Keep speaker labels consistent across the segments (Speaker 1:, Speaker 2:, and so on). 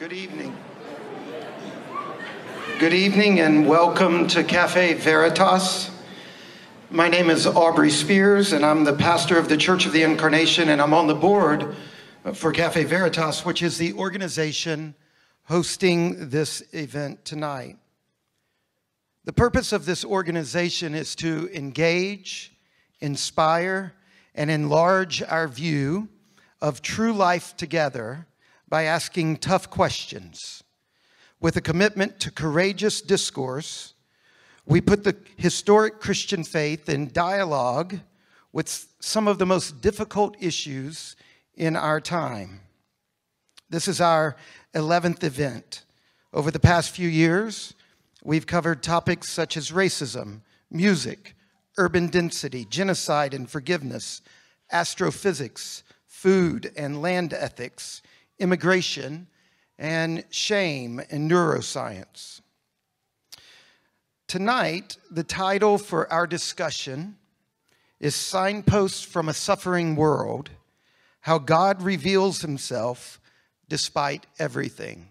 Speaker 1: Good evening. Good evening and welcome to Cafe Veritas. My name is Aubrey Spears and I'm the pastor of the Church of the Incarnation, and I'm on the board for Cafe Veritas, which is the organization hosting this event tonight. The purpose of this organization is to engage, inspire, and enlarge our view of true life together by asking tough questions. With a commitment to courageous discourse, we put the historic Christian faith in dialogue with some of the most difficult issues in our time. This is our 11th event. Over the past few years, we've covered topics such as racism, music, urban density, genocide and forgiveness, astrophysics, food and land ethics, immigration, and shame and neuroscience. Tonight, the title for our discussion is Signposts from a Suffering World: How God Reveals Himself Despite Everything.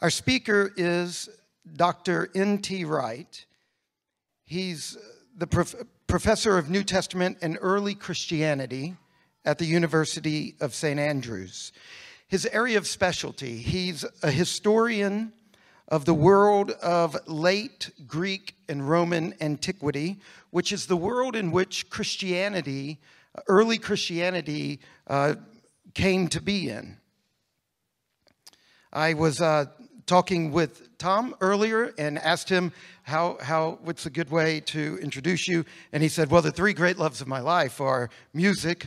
Speaker 1: Our speaker is Dr. N.T. Wright. He's the professor of New Testament and Early Christianity at the University of St. Andrews. His area of specialty, he's a historian of the world of late Greek and Roman antiquity, which is the world in which Christianity, early Christianity, came to be in. I was talking with Tom earlier and asked him what's a good way to introduce you, and he said, well, the three great loves of my life are music,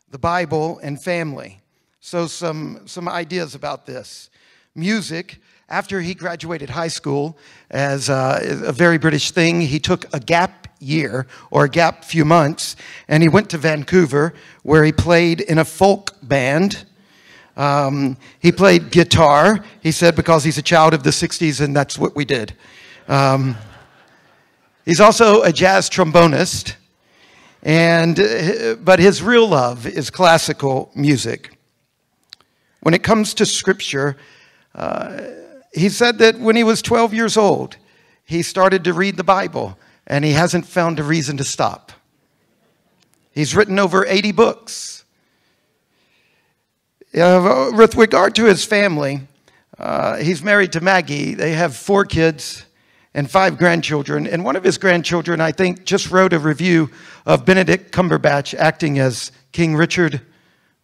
Speaker 1: the Bible, and family. So some ideas about this. Music, after he graduated high school, as a very British thing, he took a gap year, or a gap few months, and he went to Vancouver, where he played in a folk band. He played guitar, he said, because he's a child of the 60s, and that's what we did. He's also a jazz trombonist, but his real love is classical music. When it comes to Scripture, he said that when he was 12 years old, he started to read the Bible, and he hasn't found a reason to stop. He's written over 80 books. With regard to his family, he's married to Maggie. They have 4 kids and 5 grandchildren. And one of his grandchildren, I think, just wrote a review of Benedict Cumberbatch acting as King Richard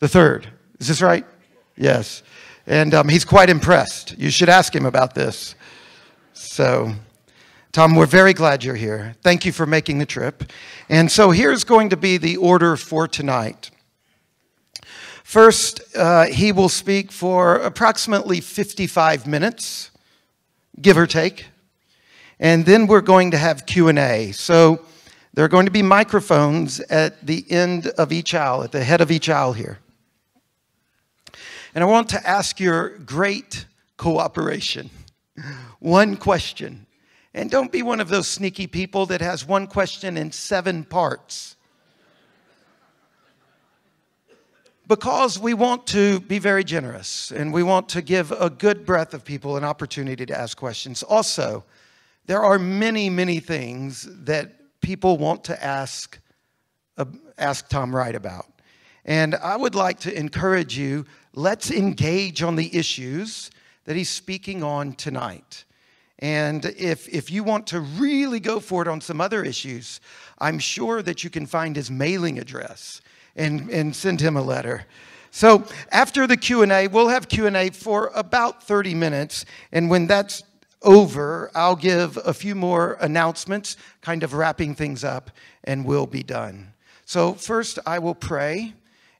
Speaker 1: III. Is this right? Yes. And he's quite impressed. You should ask him about this. So, Tom, we're very glad you're here. Thank you for making the trip. And so here's going to be the order for tonight. First, he will speak for approximately 55 minutes, give or take. And then we're going to have Q&A. So there are going to be microphones at the end of each aisle, at the head of each aisle here. And I want to ask your great cooperation. One question. And don't be one of those sneaky people that has one question in 7 parts. Because we want to be very generous and we want to give a good breadth of people an opportunity to ask questions. Also, there are many, many things that people want to ask Tom Wright about. And I would like to encourage you, let's engage on the issues that he's speaking on tonight. And if you want to really go for it on some other issues, I'm sure that you can find his mailing address and send him a letter. So after the Q&A, we'll have Q&A for about 30 minutes. And when that's over, I'll give a few more announcements, kind of wrapping things up, and we'll be done. So first, I will pray.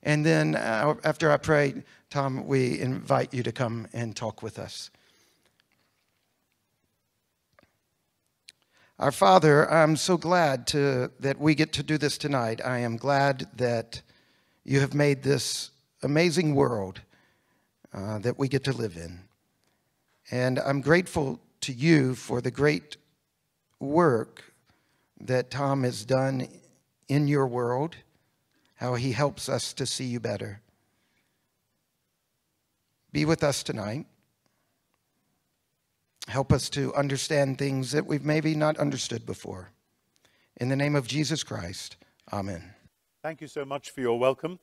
Speaker 1: And then after I pray, Tom, we invite you to come and talk with us. Our Father, I'm so glad that we get to do this tonight. I am glad that you have made this amazing world that we get to live in. And I'm grateful to you for the great work that Tom has done in your world, how he helps us to see you better. Be with us tonight. Help us to understand things that we've maybe not understood before. In the name of Jesus Christ, amen.
Speaker 2: Thank you so much for your welcome,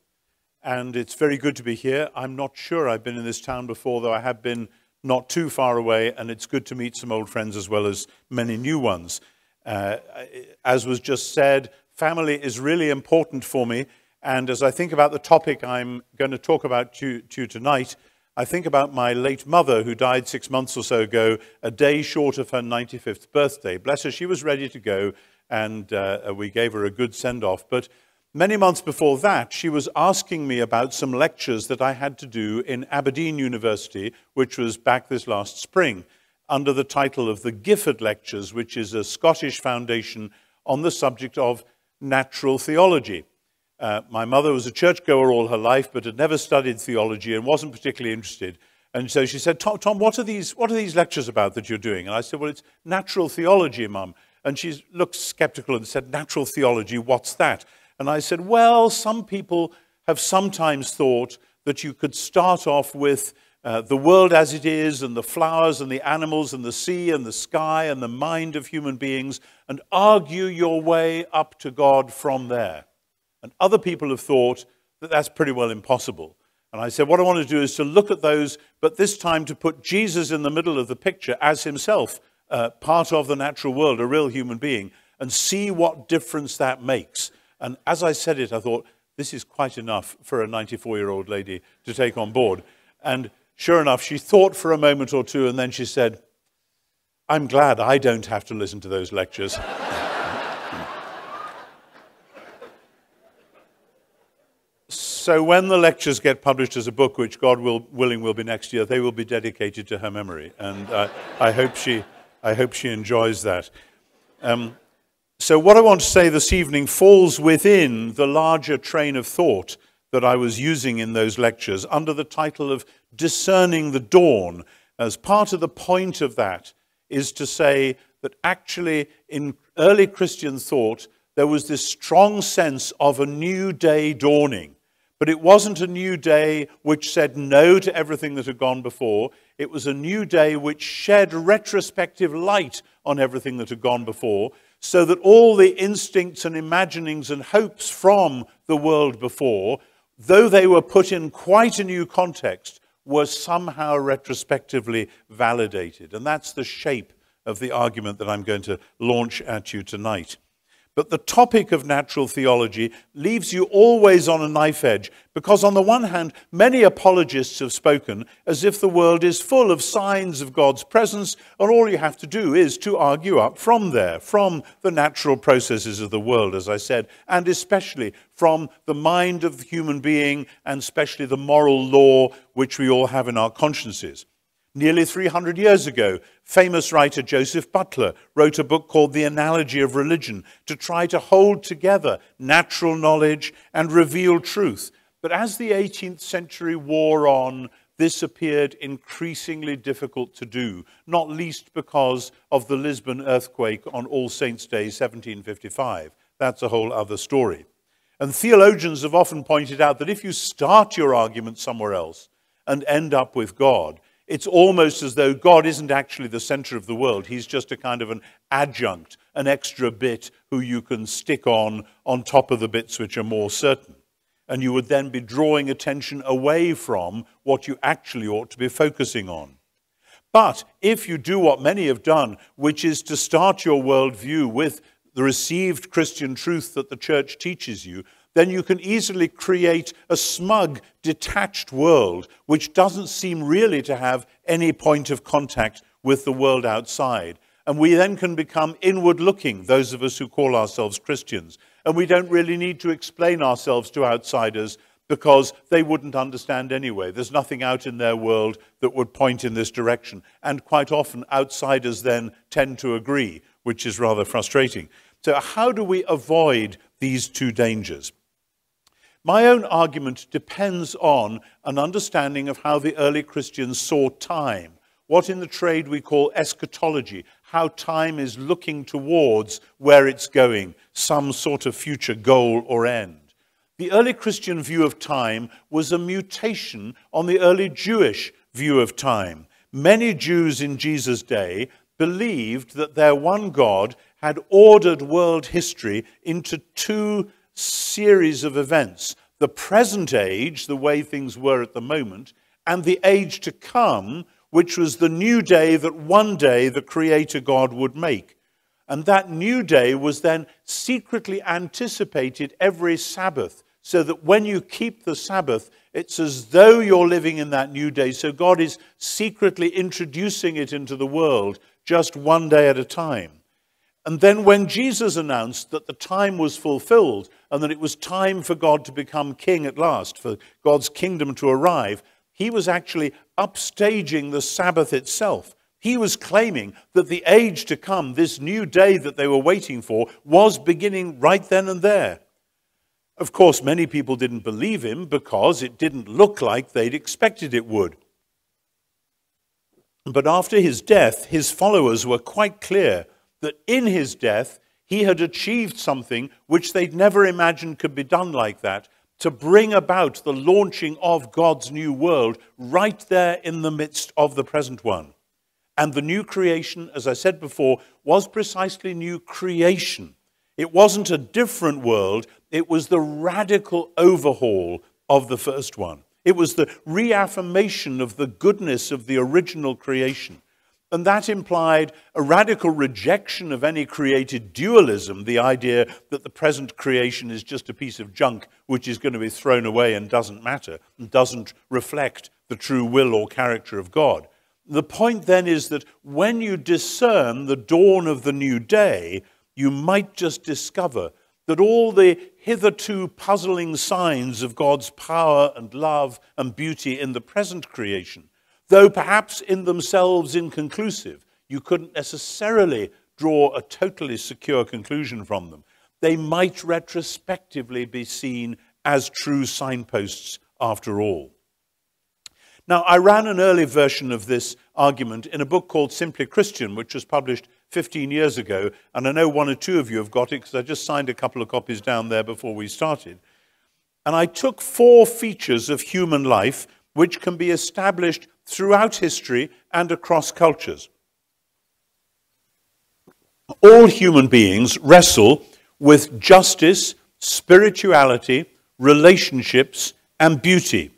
Speaker 2: and it's very good to be here. I'm not sure I've been in this town before, though I have been not too far away, and it's good to meet some old friends as well as many new ones. As was just said, family is really important for me, and as I think about the topic I'm going to talk about to you tonight, I think about my late mother, who died 6 months or so ago, a day short of her 95th birthday. Bless her, she was ready to go, and we gave her a good send-off. But many months before that, she was asking me about some lectures that I had to do in Aberdeen University, which was back this last spring, under the title of the Gifford Lectures, which is a Scottish foundation on the subject of natural theology. My mother was a churchgoer all her life, but had never studied theology and wasn't particularly interested. And so she said, Tom, what are these lectures about that you're doing? And I said, well, it's natural theology, Mum. And she looked skeptical and said, natural theology, what's that? And I said, well, some people have sometimes thought that you could start off with the world as it is, and the flowers and the animals and the sea and the sky and the mind of human beings, and argue your way up to God from there. And other people have thought that that's pretty well impossible. And I said, what I want to do is to look at those, but this time to put Jesus in the middle of the picture as himself, part of the natural world, a real human being, and see what difference that makes. And as I said it, I thought, this is quite enough for a 94-year-old lady to take on board. And sure enough, she thought for a moment or two, and then she said, I'm glad I don't have to listen to those lectures. So when the lectures get published as a book, which God willing will be next year, they will be dedicated to her memory. And I hope she enjoys that. So what I want to say this evening falls within the larger train of thought that I was using in those lectures under the title of Discerning the Dawn. As part of the point of that is to say that actually in early Christian thought, there was this strong sense of a new day dawning. But it wasn't a new day which said no to everything that had gone before. It was a new day which shed retrospective light on everything that had gone before, so that all the instincts and imaginings and hopes from the world before, though they were put in quite a new context, were somehow retrospectively validated. And that's the shape of the argument that I'm going to launch at you tonight. But the topic of natural theology leaves you always on a knife edge, because on the one hand, many apologists have spoken as if the world is full of signs of God's presence, and all you have to do is to argue up from there, from the natural processes of the world, as I said, and especially from the mind of the human being, and especially the moral law which we all have in our consciences. Nearly 300 years ago, famous writer Joseph Butler wrote a book called The Analogy of Religion to try to hold together natural knowledge and reveal truth. But as the 18th century wore on, this appeared increasingly difficult to do, not least because of the Lisbon earthquake on All Saints' Day, 1755. That's a whole other story. And theologians have often pointed out that if you start your argument somewhere else and end up with God, it's almost as though God isn't actually the center of the world. He's just a kind of an adjunct, an extra bit who you can stick on top of the bits which are more certain. And you would then be drawing attention away from what you actually ought to be focusing on. But if you do what many have done, which is to start your worldview with the received Christian truth that the church teaches you, then you can easily create a smug, detached world which doesn't seem really to have any point of contact with the world outside. And we then can become inward-looking, those of us who call ourselves Christians. And we don't really need to explain ourselves to outsiders because they wouldn't understand anyway. There's nothing out in their world that would point in this direction. And quite often, outsiders then tend to agree, which is rather frustrating. So how do we avoid these two dangers? My own argument depends on an understanding of how the early Christians saw time, what in the trade we call eschatology, how time is looking towards where it's going, some sort of future goal or end. The early Christian view of time was a mutation on the early Jewish view of time, Many Jews in Jesus' day believed that their one God had ordered world history into two series of events: the present age, the way things were at the moment, and the age to come, which was the new day that one day the Creator God would make. And that new day was then secretly anticipated every Sabbath, so that when you keep the Sabbath, it's as though you're living in that new day. So God is secretly introducing it into the world, just one day at a time. And then when Jesus announced that the time was fulfilled and that it was time for God to become king at last, for God's kingdom to arrive, he was actually upstaging the Sabbath itself. He was claiming that the age to come, this new day that they were waiting for, was beginning right then and there. Of course, many people didn't believe him because it didn't look like they'd expected it would. But after his death, his followers were quite clear that in his death, he had achieved something which they'd never imagined could be done like that, to bring about the launching of God's new world right there in the midst of the present one. And the new creation, as I said before, was precisely new creation. It wasn't a different world, it was the radical overhaul of the first one. It was the reaffirmation of the goodness of the original creation. And that implied a radical rejection of any created dualism, the idea that the present creation is just a piece of junk which is going to be thrown away and doesn't matter, and doesn't reflect the true will or character of God. The point then is that when you discern the dawn of the new day, you might just discover that all the hitherto puzzling signs of God's power and love and beauty in the present creation, though perhaps in themselves inconclusive, you couldn't necessarily draw a totally secure conclusion from them. They might retrospectively be seen as true signposts after all. Now, I ran an early version of this argument in a book called Simply Christian, which was published 15 years ago, and I know one or two of you have got it because I just signed a couple of copies down there before we started. And I took 4 features of human life which can be established throughout history and across cultures. All human beings wrestle with justice, spirituality, relationships, and beauty.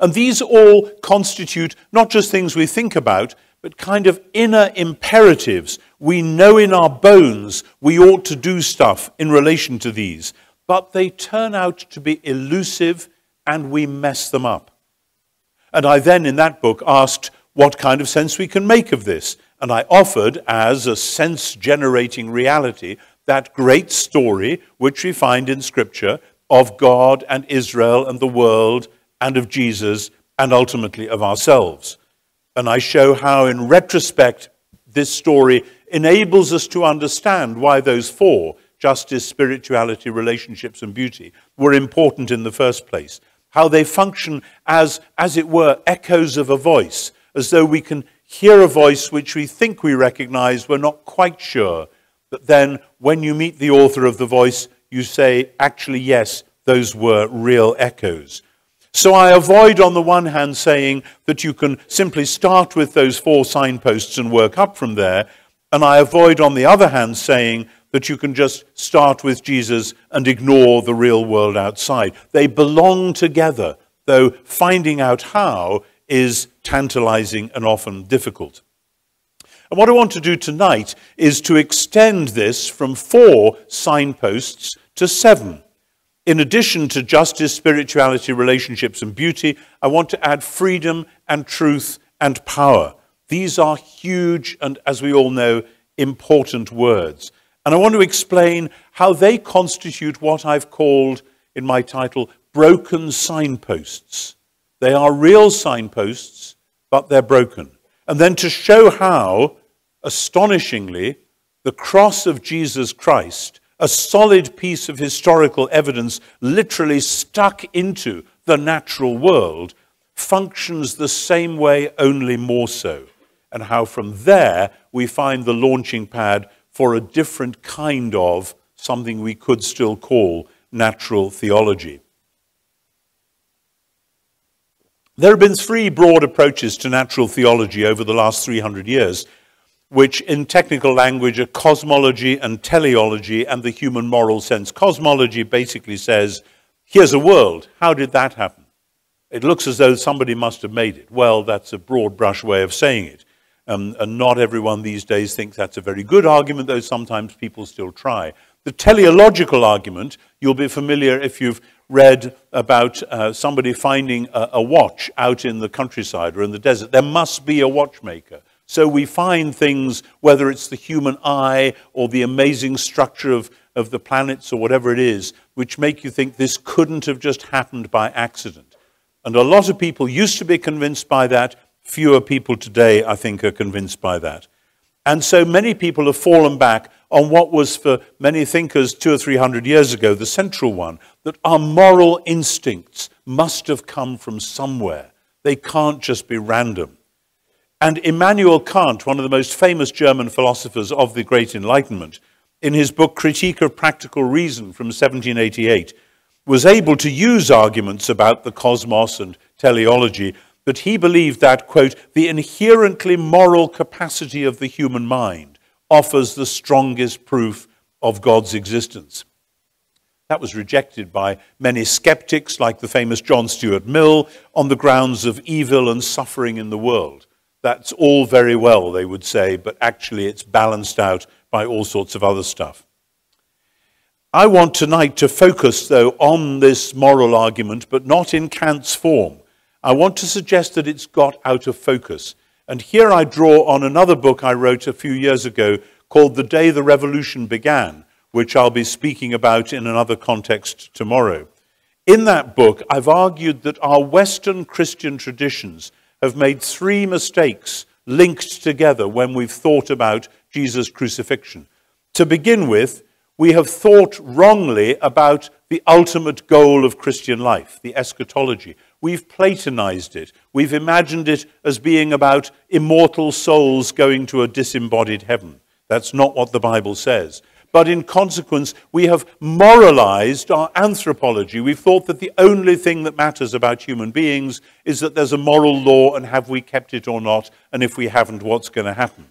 Speaker 2: And these all constitute not just things we think about, but kind of inner imperatives. We know in our bones we ought to do stuff in relation to these, but they turn out to be elusive and we mess them up. And I then, in that book, asked what kind of sense we can make of this. And I offered, as a sense-generating reality, that great story which we find in Scripture of God and Israel and the world and of Jesus and ultimately of ourselves. And I show how, in retrospect, this story enables us to understand why those 4, justice, spirituality, relationships, and beauty, were important in the first place. How they function as it were, echoes of a voice, as though we can hear a voice which we think we recognize, we're not quite sure. But then, when you meet the author of the voice, you say, actually, yes, those were real echoes. So I avoid, on the one hand, saying that you can simply start with those 4 signposts and work up from there, and I avoid, on the other hand, saying that you can just start with Jesus and ignore the real world outside. They belong together, though finding out how is tantalizing and often difficult. And what I want to do tonight is to extend this from 4 signposts to 7. In addition to justice, spirituality, relationships, and beauty, I want to add freedom and truth and power. These are huge and, as we all know, important words. And I want to explain how they constitute what I've called, in my title, broken signposts. They are real signposts, but they're broken. And then to show how, astonishingly, the cross of Jesus Christ, a solid piece of historical evidence literally stuck into the natural world, functions the same way, only more so. And how from there we find the launching pad for a different kind of something we could still call natural theology. There have been three broad approaches to natural theology over the last 300 years, which in technical language are cosmology and teleology and the human moral sense. Cosmology basically says, here's a world. How did that happen? It looks as though somebody must have made it. Well, that's a broad brush way of saying it. And not everyone these days thinks that's a very good argument, though sometimes people still try. The teleological argument, you'll be familiar if you've read about somebody finding a watch out in the countryside or in the desert. There must be a watchmaker. So we find things, whether it's the human eye or the amazing structure of the planets or whatever it is, which make you think this couldn't have just happened by accident. And a lot of people used to be convinced by that. Fewer people today, I think, are convinced by that. And so many people have fallen back on what was for many thinkers 200 or 300 years ago the central one, that our moral instincts must have come from somewhere. They can't just be random. And Immanuel Kant, one of the most famous German philosophers of the Great Enlightenment, in his book Critique of Practical Reason from 1788, was able to use arguments about the cosmos and teleology, but he believed that, quote, the inherently moral capacity of the human mind offers the strongest proof of God's existence. That was rejected by many skeptics, like the famous John Stuart Mill, on the grounds of evil and suffering in the world. That's all very well, they would say, but actually it's balanced out by all sorts of other stuff. I want tonight to focus, though, on this moral argument, but not in Kant's form. I want to suggest that it's got out of focus. And here I draw on another book I wrote a few years ago called The Day the Revolution Began, which I'll be speaking about in another context tomorrow. In that book, I've argued that our Western Christian traditions have made three mistakes linked together when we've thought about Jesus' crucifixion. To begin with, we have thought wrongly about the ultimate goal of Christian life, the eschatology. We've Platonized it. We've imagined it as being about immortal souls going to a disembodied heaven. That's not what the Bible says. But in consequence, we have moralized our anthropology. We've thought that the only thing that matters about human beings is that there's a moral law, and have we kept it or not, and if we haven't, what's going to happen?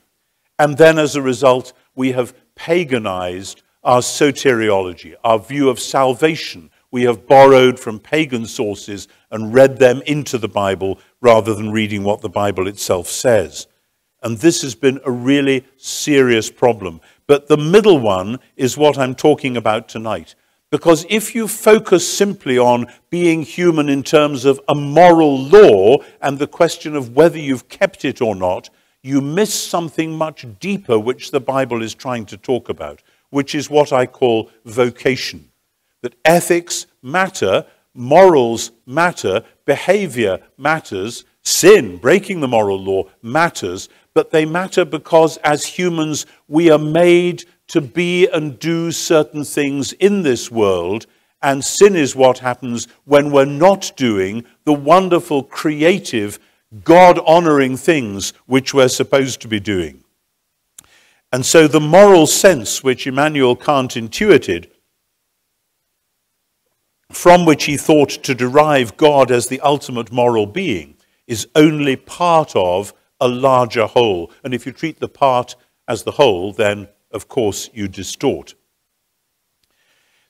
Speaker 2: And then as a result, we have paganized our soteriology, our view of salvation. We have borrowed from pagan sources and read them into the Bible rather than reading what the Bible itself says. And this has been a really serious problem. But the middle one is what I'm talking about tonight. Because if you focus simply on being human in terms of a moral law and the question of whether you've kept it or not, you miss something much deeper which the Bible is trying to talk about, which is what I call vocation. That ethics matter, morals matter, behavior matters, sin, breaking the moral law, matters, but they matter because as humans we are made to be and do certain things in this world, and sin is what happens when we're not doing the wonderful, creative, God-honoring things which we're supposed to be doing. And so the moral sense which Immanuel Kant intuited, from which he thought to derive God as the ultimate moral being, is only part of a larger whole. And if you treat the part as the whole, then, of course, you distort.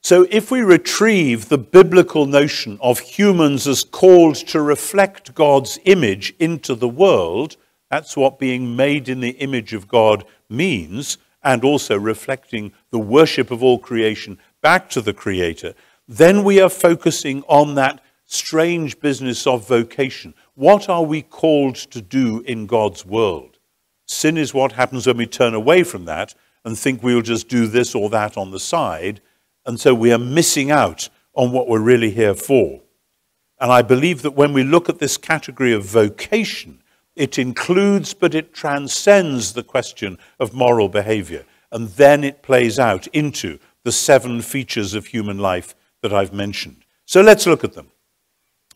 Speaker 2: So if we retrieve the biblical notion of humans as called to reflect God's image into the world, that's what being made in the image of God means, and also reflecting the worship of all creation back to the Creator, then we are focusing on that strange business of vocation. What are we called to do in God's world? Sin is what happens when we turn away from that and think we'll just do this or that on the side, and so we are missing out on what we're really here for. And I believe that when we look at this category of vocation, it includes, but it transcends the question of moral behavior. And then it plays out into the 7 features of human life that I've mentioned. So let's look at them.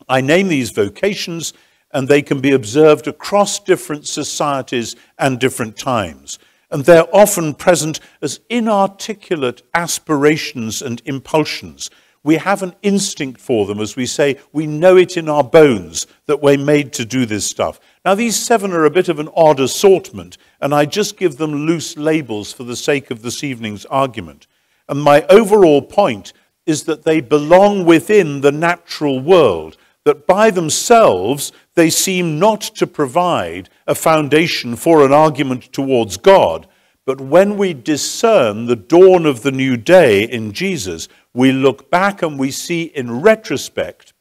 Speaker 2: I name these vocations, and they can be observed across different societies and different times. And they're often present as inarticulate aspirations and impulsions, We have an instinct for them, as we say. We know it in our bones that we're made to do this stuff. Now, these 7 are a bit of an odd assortment, and I just give them loose labels for the sake of this evening's argument. And my overall point is that they belong within the natural world, that by themselves they seem not to provide a foundation for an argument towards God. But when we discern the dawn of the new day in Jesus, we look back and we see in retrospect,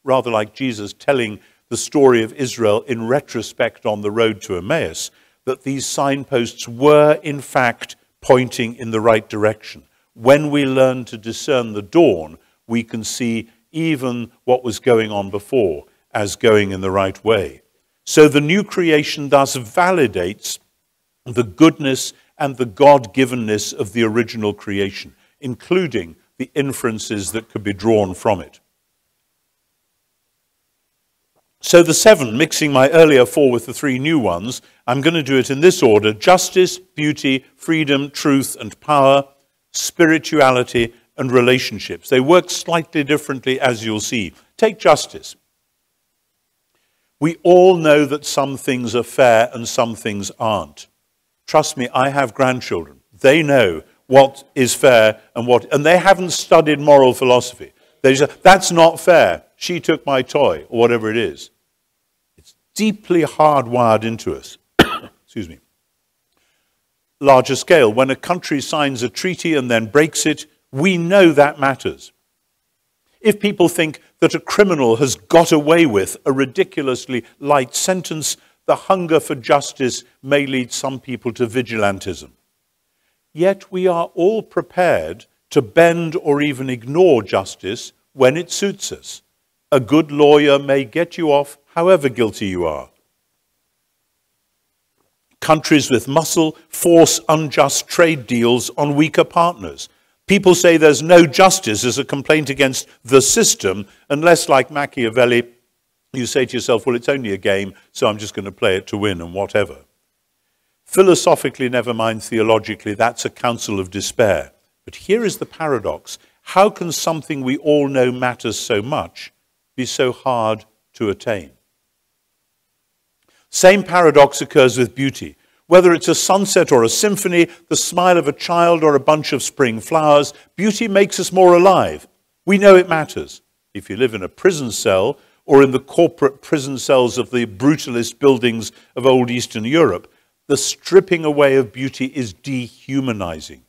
Speaker 2: rather like Jesus telling the story of Israel in retrospect on the road to Emmaus, that these signposts were in fact pointing in the right direction. When we learn to discern the dawn, we can see even what was going on before as going in the right way. So the new creation thus validates the goodness and the God-givenness of the original creation, including the inferences that could be drawn from it. So the 7, mixing my earlier 4 with the 3 new ones, I'm going to do it in this order: justice, beauty, freedom, truth, and power, spirituality, and relationships. They work slightly differently, as you'll see. Take justice. We all know that some things are fair and some things aren't. Trust me, I have grandchildren. They know what is fair and they haven't studied moral philosophy. They say, that's not fair. She took my toy, or whatever it is. It's deeply hardwired into us. Excuse me. Larger scale, when a country signs a treaty and then breaks it, we know that matters. If people think that a criminal has got away with a ridiculously light sentence, the hunger for justice may lead some people to vigilantism. Yet we are all prepared to bend or even ignore justice when it suits us. A good lawyer may get you off however guilty you are. Countries with muscle force unjust trade deals on weaker partners. People say there's no justice as a complaint against the system, unless, like Machiavelli, you say to yourself, well, it's only a game, so I'm just going to play it to win and whatever. Philosophically, never mind theologically, that's a counsel of despair. But here is the paradox. How can something we all know matters so much be so hard to attain? Same paradox occurs with beauty. Whether it's a sunset or a symphony, the smile of a child or a bunch of spring flowers, beauty makes us more alive. We know it matters. If you live in a prison cell or in the corporate prison cells of the brutalist buildings of old Eastern Europe, the stripping away of beauty is dehumanizing.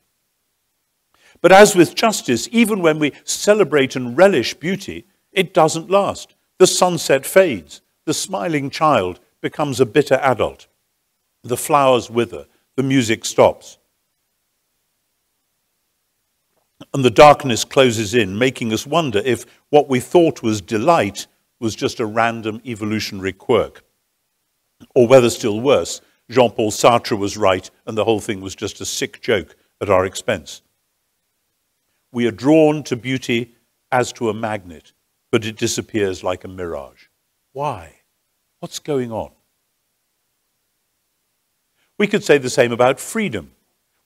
Speaker 2: But as with justice, even when we celebrate and relish beauty, it doesn't last. The sunset fades. The smiling child becomes a bitter adult. The flowers wither. The music stops. And the darkness closes in, making us wonder if what we thought was delight was just a random evolutionary quirk. Or whether, still worse, Jean-Paul Sartre was right and the whole thing was just a sick joke at our expense. We are drawn to beauty as to a magnet, but it disappears like a mirage. Why? What's going on? We could say the same about freedom.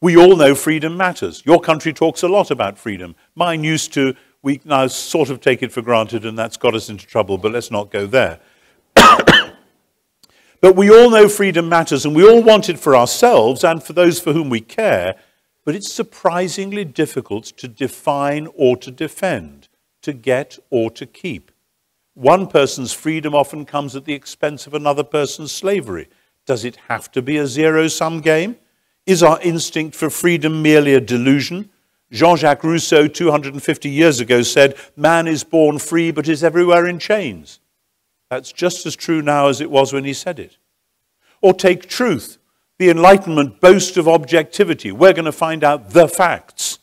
Speaker 2: We all know freedom matters. Your country talks a lot about freedom. Mine used to. We now sort of take it for granted, and that's got us into trouble, but let's not go there. But we all know freedom matters, and we all want it for ourselves and for those for whom we care, but it's surprisingly difficult to define or to defend, to get or to keep. One person's freedom often comes at the expense of another person's slavery. Does it have to be a zero-sum game? Is our instinct for freedom merely a delusion? Jean-Jacques Rousseau 250 years ago said, man is born free but is everywhere in chains. That's just as true now as it was when he said it. Or take truth. The Enlightenment boast of objectivity. We're going to find out the facts.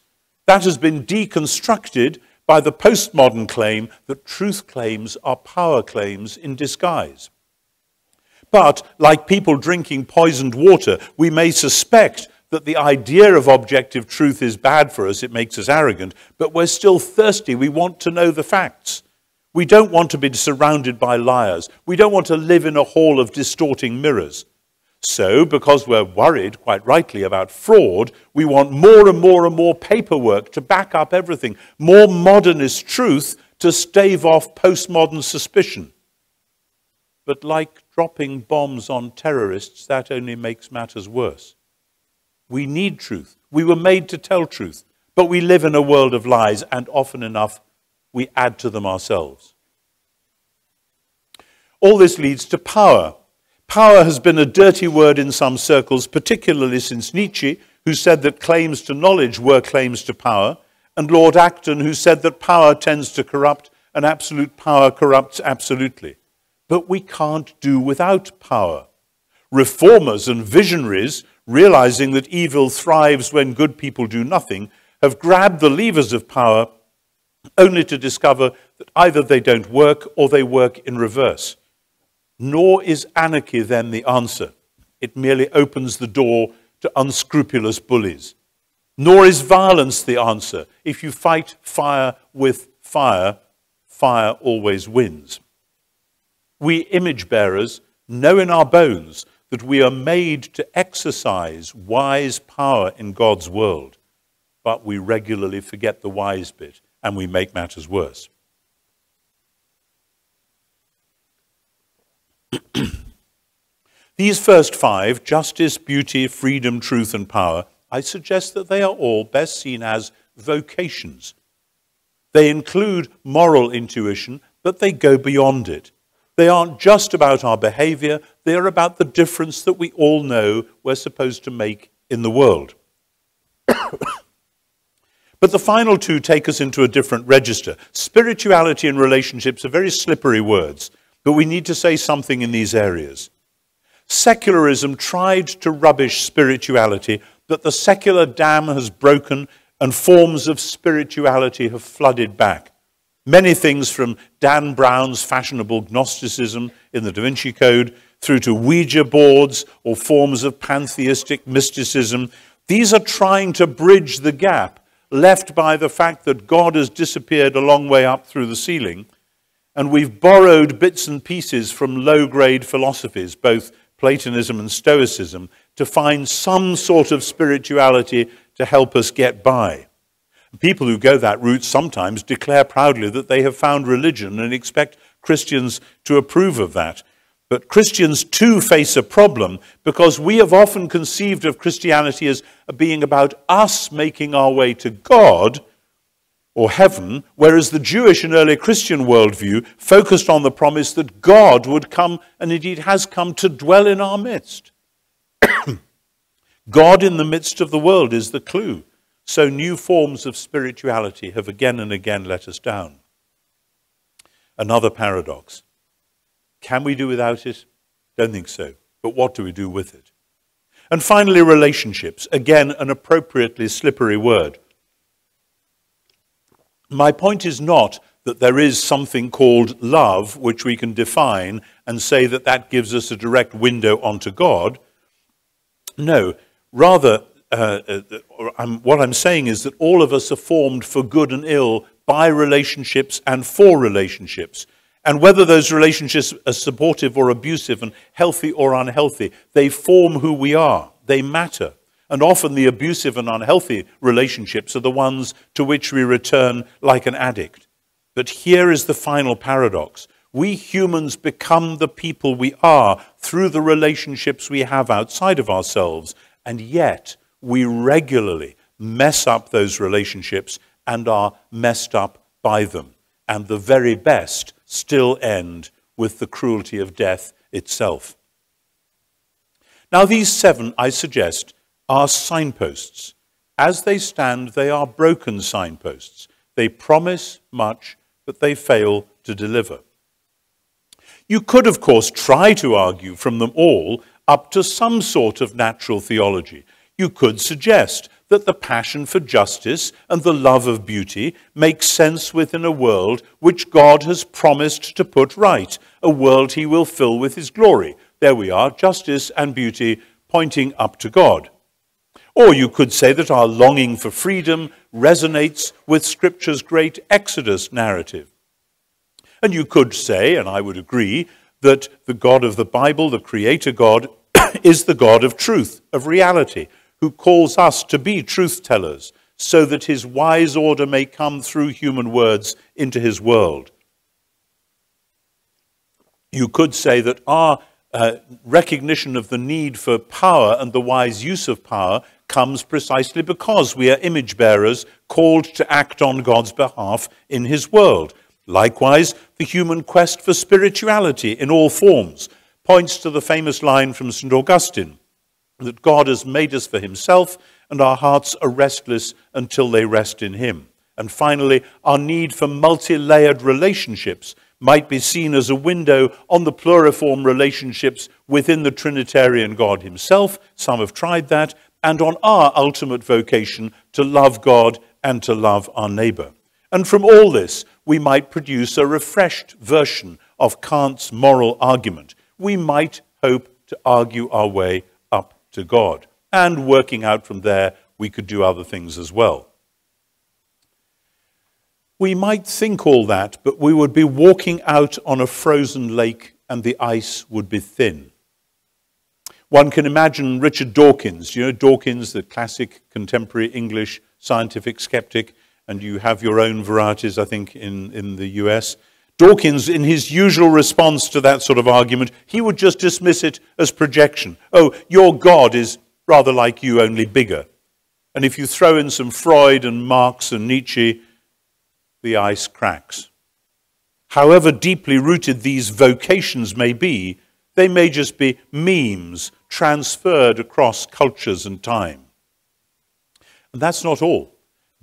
Speaker 2: That has been deconstructed by the postmodern claim that truth claims are power claims in disguise. But, like people drinking poisoned water, we may suspect that the idea of objective truth is bad for us, it makes us arrogant, but we're still thirsty, we want to know the facts. We don't want to be surrounded by liars. We don't want to live in a hall of distorting mirrors. So, because we're worried, quite rightly, about fraud, we want more and more and more paperwork to back up everything, more modernist truth to stave off postmodern suspicion. But like dropping bombs on terrorists, that only makes matters worse. We need truth. We were made to tell truth, but we live in a world of lies, and often enough, we add to them ourselves. All this leads to power. Power has been a dirty word in some circles, particularly since Nietzsche, who said that claims to knowledge were claims to power, and Lord Acton, who said that power tends to corrupt, and absolute power corrupts absolutely. But we can't do without power. Reformers and visionaries, realizing that evil thrives when good people do nothing, have grabbed the levers of power only to discover that either they don't work or they work in reverse. Nor is anarchy then the answer. It merely opens the door to unscrupulous bullies. Nor is violence the answer. If you fight fire with fire, fire always wins. We image bearers know in our bones that we are made to exercise wise power in God's world, but we regularly forget the wise bit and we make matters worse. These first five, justice, beauty, freedom, truth, and power, I suggest that they are all best seen as vocations. They include moral intuition, but they go beyond it. They aren't just about our behavior, they are about the difference that we all know we're supposed to make in the world. But the final two take us into a different register. Spirituality and relationships are very slippery words, but we need to say something in these areas. Secularism tried to rubbish spirituality, but the secular dam has broken and forms of spirituality have flooded back. Many things from Dan Brown's fashionable Gnosticism in the Da Vinci Code through to Ouija boards or forms of pantheistic mysticism, these are trying to bridge the gap left by the fact that God has disappeared a long way up through the ceiling, and we've borrowed bits and pieces from low-grade philosophies, both Platonism and Stoicism, to find some sort of spirituality to help us get by. People who go that route sometimes declare proudly that they have found religion and expect Christians to approve of that. But Christians too face a problem because we have often conceived of Christianity as being about us making our way to God or heaven, whereas the Jewish and early Christian worldview focused on the promise that God would come, and indeed has come, to dwell in our midst. God in the midst of the world is the clue. So new forms of spirituality have again and again let us down. Another paradox. Can we do without it? Don't think so. But what do we do with it? And finally, relationships. Again, an appropriately slippery word. My point is not that there is something called love which we can define and say that that gives us a direct window onto God. No, rather, what I'm saying is that all of us are formed for good and ill by relationships and for relationships. And whether those relationships are supportive or abusive and healthy or unhealthy, they form who we are. They matter. And often the abusive and unhealthy relationships are the ones to which we return like an addict. But here is the final paradox. We humans become the people we are through the relationships we have outside of ourselves, and yet we regularly mess up those relationships and are messed up by them. And the very best still end with the cruelty of death itself. Now these 7, I suggest, are signposts. As they stand, they are broken signposts. They promise much, but they fail to deliver. You could, of course, try to argue from them all up to some sort of natural theology. You could suggest that the passion for justice and the love of beauty makes sense within a world which God has promised to put right, a world he will fill with his glory. There we are, justice and beauty pointing up to God. Or you could say that our longing for freedom resonates with Scripture's great Exodus narrative. And you could say, and I would agree, that the God of the Bible, the Creator God, is the God of truth, of reality, who calls us to be truth-tellers, so that his wise order may come through human words into his world. You could say that our recognition of the need for power and the wise use of power comes precisely because we are image bearers called to act on God's behalf in his world. Likewise, the human quest for spirituality in all forms points to the famous line from St. Augustine, that God has made us for himself, and our hearts are restless until they rest in him. And finally, our need for multi-layered relationships might be seen as a window on the pluriform relationships within the Trinitarian God himself, some have tried that, and on our ultimate vocation to love God and to love our neighbor. And from all this, we might produce a refreshed version of Kant's moral argument. We might hope to argue our way up to God. And working out from there, we could do other things as well. We might think all that, but we would be walking out on a frozen lake and the ice would be thin. One can imagine Richard Dawkins. You know Dawkins, the classic contemporary English scientific skeptic, and you have your own varieties, I think, in the US. Dawkins, in his usual response to that sort of argument, he would just dismiss it as projection. Oh, your God is rather like you, only bigger. And if you throw in some Freud and Marx and Nietzsche, the ice cracks. However deeply rooted these vocations may be, they may just be memes transferred across cultures and time. And that's not all.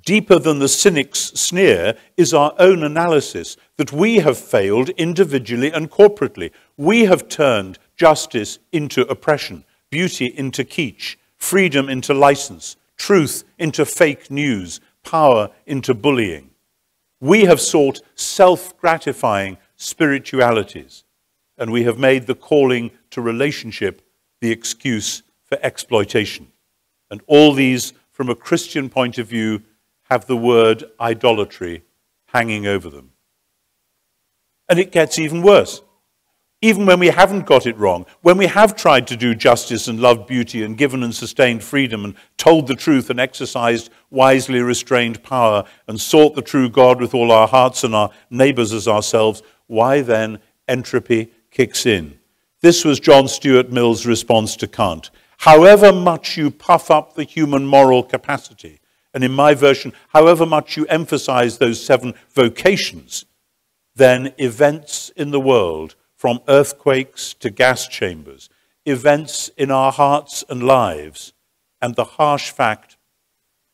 Speaker 2: Deeper than the cynic's sneer is our own analysis that we have failed individually and corporately. We have turned justice into oppression, beauty into kitsch, freedom into license, truth into fake news, power into bullying. We have sought self-gratifying spiritualities, and we have made the calling to relationship the excuse for exploitation. And all these, from a Christian point of view, have the word idolatry hanging over them. And it gets even worse. Even when we haven't got it wrong, when we have tried to do justice and loved beauty and given and sustained freedom and told the truth and exercised wisely restrained power and sought the true God with all our hearts and our neighbors as ourselves, why then entropy kicks in? This was John Stuart Mill's response to Kant. However much you puff up the human moral capacity, and in my version, however much you emphasize those 7 vocations, then events in the world, from earthquakes to gas chambers, events in our hearts and lives, and the harsh fact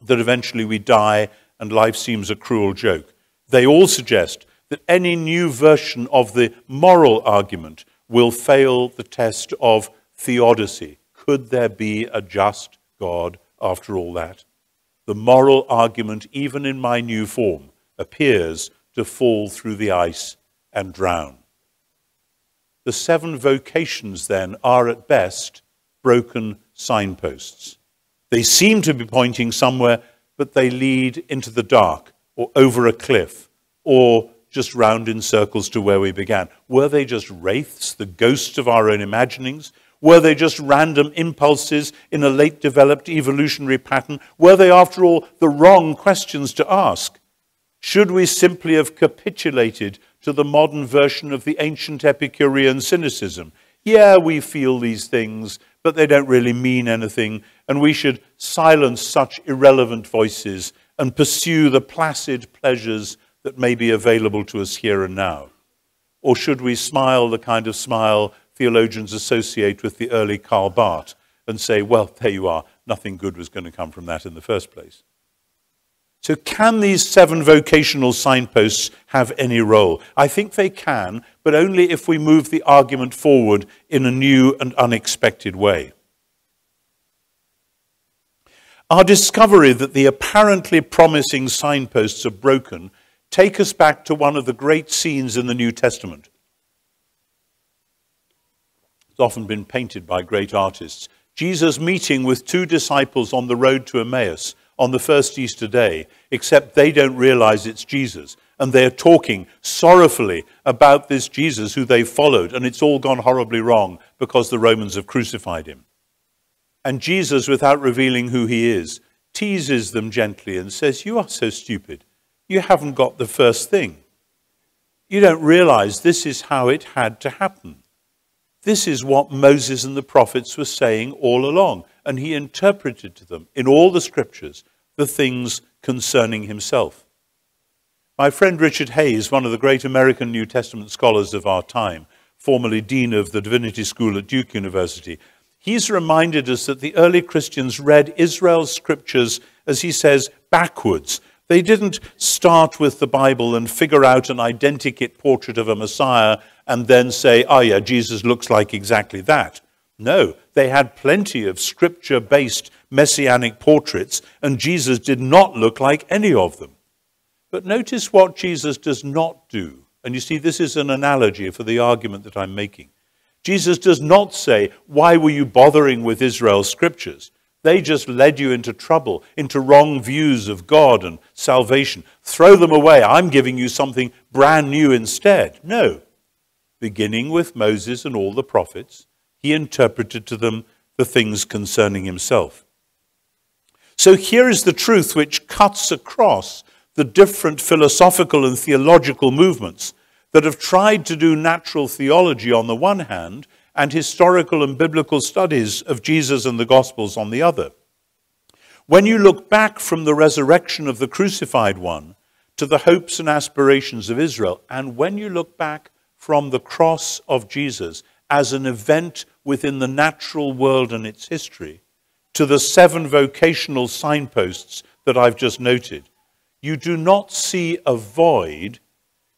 Speaker 2: that eventually we die and life seems a cruel joke, they all suggest that any new version of the moral argument will fail the test of theodicy. Could there be a just God after all that? The moral argument, even in my new form, appears to fall through the ice and drown. The 7 vocations, then, are at best broken signposts. They seem to be pointing somewhere, but they lead into the dark, or over a cliff, or just round in circles to where we began. Were they just wraiths, the ghosts of our own imaginings? Were they just random impulses in a late-developed evolutionary pattern? Were they, after all, the wrong questions to ask? Should we simply have capitulated to the modern version of the ancient Epicurean cynicism? Yeah, we feel these things, but they don't really mean anything, and we should silence such irrelevant voices and pursue the placid pleasures that may be available to us here and now. Or should we smile the kind of smile theologians associate with the early Karl Barth and say, well, there you are, nothing good was going to come from that in the first place? So can these 7 vocational signposts have any role? I think they can, but only if we move the argument forward in a new and unexpected way. Our discovery that the apparently promising signposts are broken take us back to one of the great scenes in the New Testament. It's often been painted by great artists. Jesus meeting with 2 disciples on the road to Emmaus on the first Easter day, except they don't realize it's Jesus. And they're talking sorrowfully about this Jesus who they followed, and it's all gone horribly wrong because the Romans have crucified him. And Jesus, without revealing who he is, teases them gently and says, "You are so stupid. You haven't got the first thing. You don't realize this is how it had to happen. This is what Moses and the prophets were saying all along." And he interpreted to them in all the scriptures the things concerning himself. My friend Richard Hayes, one of the great American New Testament scholars of our time, formerly dean of the Divinity School at Duke University, he's reminded us that the early Christians read Israel's scriptures, as he says, backwards. They didn't start with the Bible and figure out an identikit portrait of a Messiah and then say, "Oh yeah, Jesus looks like exactly that." No, they had plenty of scripture-based messianic portraits, and Jesus did not look like any of them. But notice what Jesus does not do. And you see, this is an analogy for the argument that I'm making. Jesus does not say, "Why were you bothering with Israel's scriptures? They just led you into trouble, into wrong views of God and salvation. Throw them away. I'm giving you something brand new instead." No. Beginning with Moses and all the prophets, he interpreted to them the things concerning himself. So here is the truth which cuts across the different philosophical and theological movements that have tried to do natural theology on the one hand and historical and biblical studies of Jesus and the Gospels on the other. When you look back from the resurrection of the crucified one to the hopes and aspirations of Israel, and when you look back from the cross of Jesus as an event within the natural world and its history, to the 7 vocational signposts that I've just noted, you do not see a void,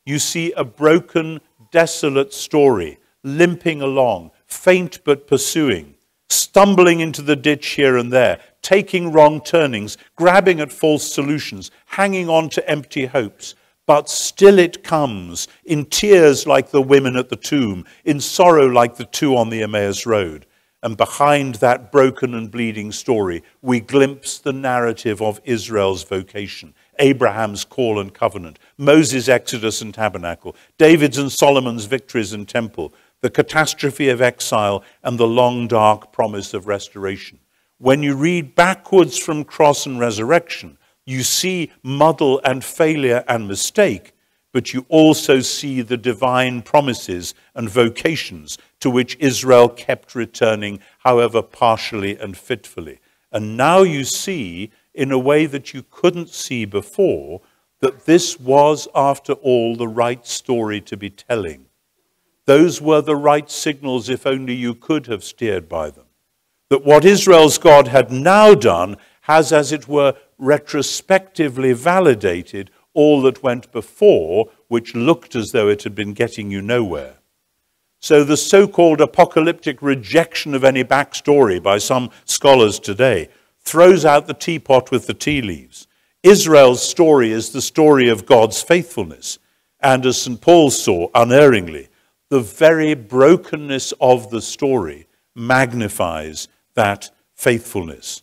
Speaker 2: you see a broken, desolate story, limping along, faint but pursuing, stumbling into the ditch here and there, taking wrong turnings, grabbing at false solutions, hanging on to empty hopes. But still it comes, in tears like the women at the tomb, in sorrow like the 2 on the Emmaus Road. And behind that broken and bleeding story, we glimpse the narrative of Israel's vocation, Abraham's call and covenant, Moses' exodus and tabernacle, David's and Solomon's victories and temple, the catastrophe of exile, and the long dark promise of restoration. When you read backwards from cross and resurrection, you see muddle and failure and mistake, but you also see the divine promises and vocations to which Israel kept returning, however partially and fitfully. And now you see, in a way that you couldn't see before, that this was, after all, the right story to be telling. Those were the right signals, if only you could have steered by them. That what Israel's God had now done has, as it were, retrospectively validated all that went before, which looked as though it had been getting you nowhere. So the so-called apocalyptic rejection of any backstory by some scholars today throws out the teapot with the tea leaves. Israel's story is the story of God's faithfulness. And as St. Paul saw unerringly, the very brokenness of the story magnifies that faithfulness.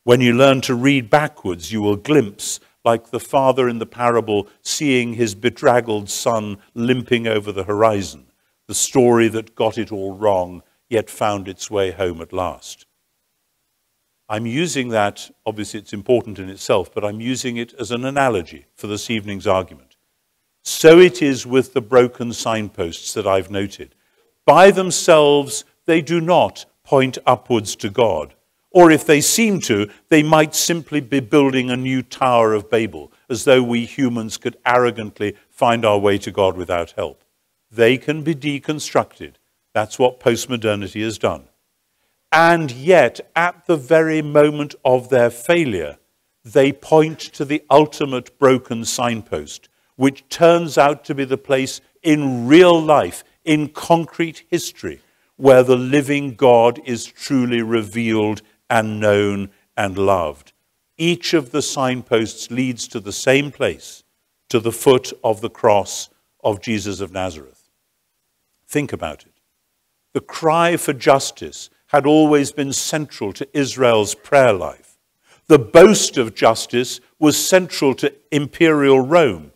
Speaker 2: When you learn to read backwards, you will glimpse, like the father in the parable seeing his bedraggled son limping over the horizon, the story that got it all wrong, yet found its way home at last. I'm using that, obviously it's important in itself, but I'm using it as an analogy for this evening's argument. So it is with the broken signposts that I've noted. By themselves, they do not point upwards to God. Or if they seem to, they might simply be building a new Tower of Babel, as though we humans could arrogantly find our way to God without help. They can be deconstructed. That's what postmodernity has done. And yet, at the very moment of their failure, they point to the ultimate broken signpost, which turns out to be the place in real life, in concrete history, where the living God is truly revealed and known and loved. Each of the signposts leads to the same place, to the foot of the cross of Jesus of Nazareth. Think about it. The cry for justice had always been central to Israel's prayer life. The boast of justice was central to imperial Rome,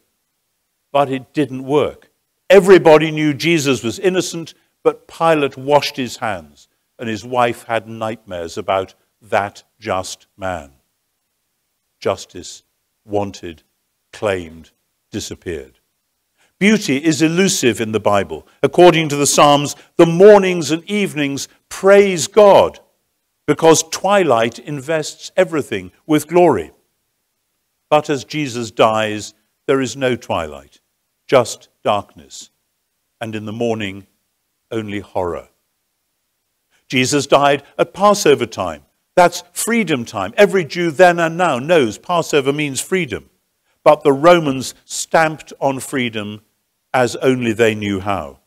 Speaker 2: but it didn't work. Everybody knew Jesus was innocent, but Pilate washed his hands and his wife had nightmares about that just man. Justice, wanted, claimed, disappeared. Beauty is elusive in the Bible. According to the Psalms, the mornings and evenings praise God because twilight invests everything with glory. But as Jesus dies, there is no twilight, just darkness, and in the morning, only horror. Jesus died at Passover time. That's freedom time. Every Jew then and now knows Passover means freedom. But the Romans stamped on freedom as only they knew how.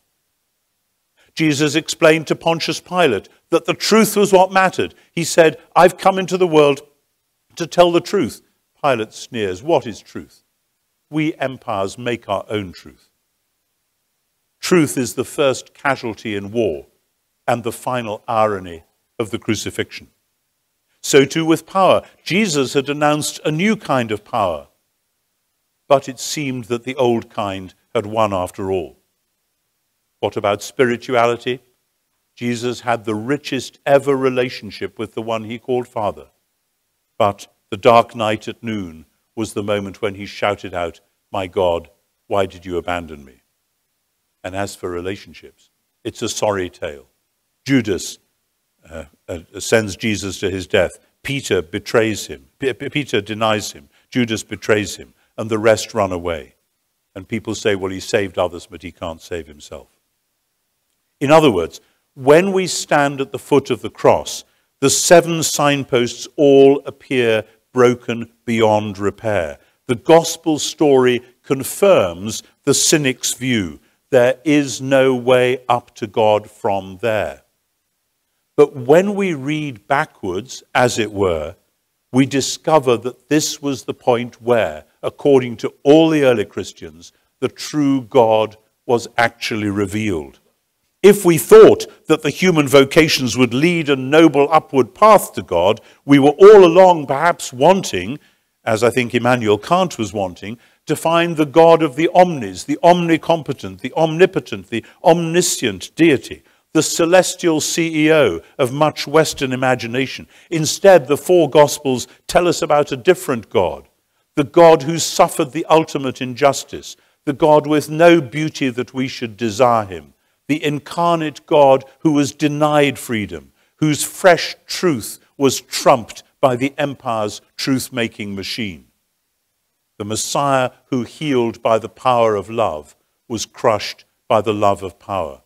Speaker 2: Jesus explained to Pontius Pilate that the truth was what mattered. He said, "I've come into the world to tell the truth." Pilate sneers, "What is truth? We empires make our own truth." Truth is the first casualty in war and the final irony of the crucifixion. So too with power. Jesus had announced a new kind of power, but it seemed that the old kind had won after all. What about spirituality? Jesus had the richest ever relationship with the one he called Father. But the dark night at noon was the moment when he shouted out, "My God, why did you abandon me?" And as for relationships, it's a sorry tale. Judas sends Jesus to his death. Peter betrays him. Peter denies him. Judas betrays him. And the rest run away. And people say, well, he saved others, but he can't save himself. In other words, when we stand at the foot of the cross, the 7 signposts all appear broken beyond repair. The gospel story confirms the cynic's view. There is no way up to God from there. But when we read backwards, as it were, we discover that this was the point where, according to all the early Christians, the true God was actually revealed. If we thought that the human vocations would lead a noble upward path to God, we were all along perhaps wanting, as I think Immanuel Kant was wanting, to find the God of the omnis, the omnicompetent, the omnipotent, the omniscient deity, the celestial CEO of much Western imagination. Instead, the 4 Gospels tell us about a different God, the God who suffered the ultimate injustice, the God with no beauty that we should desire him, the incarnate God who was denied freedom, whose fresh truth was trumped by the empire's truth-making machine. The Messiah who healed by the power of love was crushed by the love of power.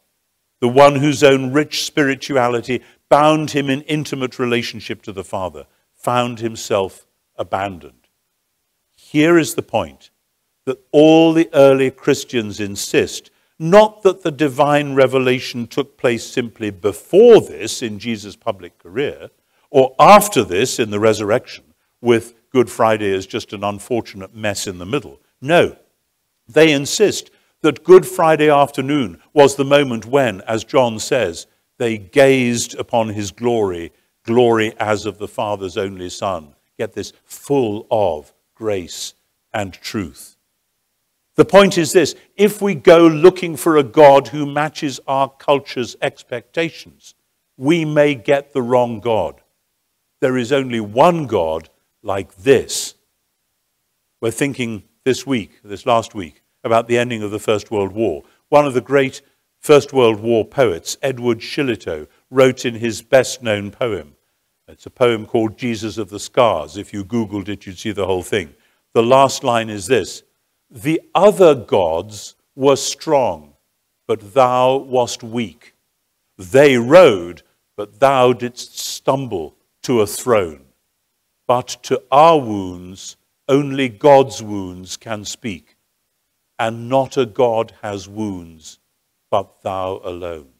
Speaker 2: The one whose own rich spirituality bound him in intimate relationship to the Father, found himself abandoned. Here is the point that all the early Christians insist, not that the divine revelation took place simply before this in Jesus' public career, or after this in the resurrection, with Good Friday as just an unfortunate mess in the middle. No, they insist that Good Friday afternoon was the moment when, as John says, they gazed upon his glory, glory as of the Father's only Son. Get this, full of grace and truth. The point is this: if we go looking for a God who matches our culture's expectations, we may get the wrong God. There is only one God like this. We're thinking this last week, about the ending of the First World War. One of the great First World War poets, Edward Shillito, wrote in his best-known poem. It's a poem called Jesus of the Scars. If you Googled it, you'd see the whole thing. The last line is this: "The other gods were strong, but thou wast weak. They rode, but thou didst stumble to a throne. But to our wounds, only God's wounds can speak. And not a God has wounds, but thou alone."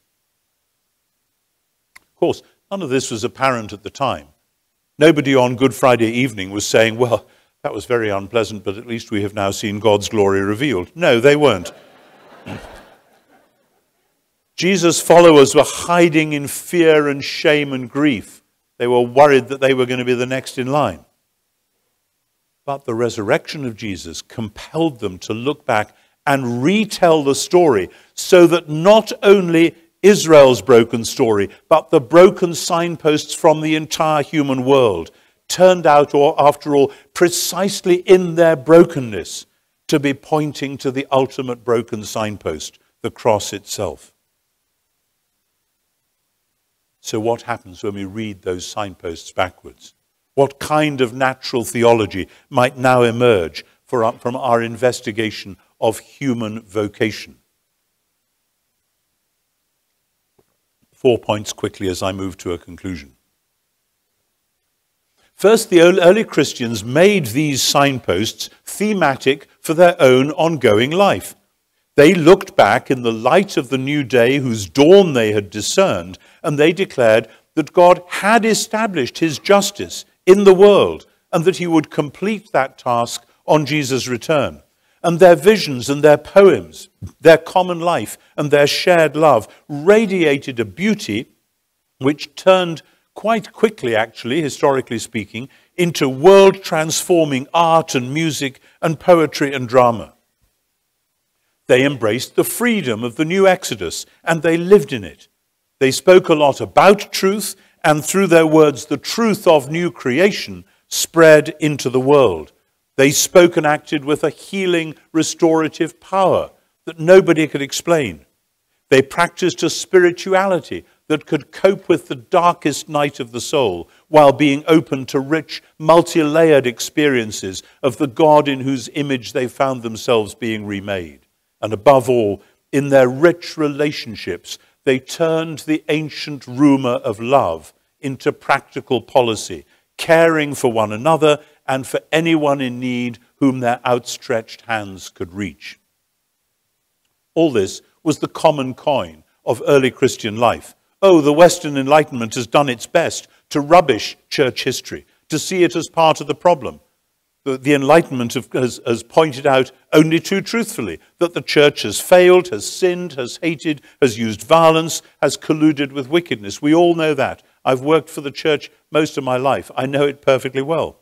Speaker 2: Of course, none of this was apparent at the time. Nobody on Good Friday evening was saying, well, that was very unpleasant, but at least we have now seen God's glory revealed. No, they weren't. Jesus' followers were hiding in fear and shame and grief. They were worried that they were going to be the next in line. But the resurrection of Jesus compelled them to look back and retell the story so that not only Israel's broken story, but the broken signposts from the entire human world turned out, or after all, precisely in their brokenness, to be pointing to the ultimate broken signpost, the cross itself. So what happens when we read those signposts backwards? What kind of natural theology might now emerge from our investigation of human vocation? 4 points quickly as I move to a conclusion. First, the early Christians made these signposts thematic for their own ongoing life. They looked back in the light of the new day whose dawn they had discerned, and they declared that God had established his justice in the world and that he would complete that task on Jesus' return. And their visions and their poems, their common life and their shared love radiated a beauty which turned quite quickly, actually, historically speaking, into world-transforming art and music and poetry and drama. They embraced the freedom of the new Exodus, and they lived in it. They spoke a lot about truth, and through their words, the truth of new creation spread into the world. They spoke and acted with a healing, restorative power that nobody could explain. They practiced a spirituality that could cope with the darkest night of the soul while being open to rich, multi-layered experiences of the God in whose image they found themselves being remade. And above all, in their rich relationships, they turned the ancient rumor of love into practical policy, caring for one another and for anyone in need whom their outstretched hands could reach. All this was the common coin of early Christian life. Oh, the Western Enlightenment has done its best to rubbish church history, to see it as part of the problem. The Enlightenment has pointed out only too truthfully that the church has failed, has sinned, has hated, has used violence, has colluded with wickedness. We all know that. I've worked for the church most of my life. I know it perfectly well.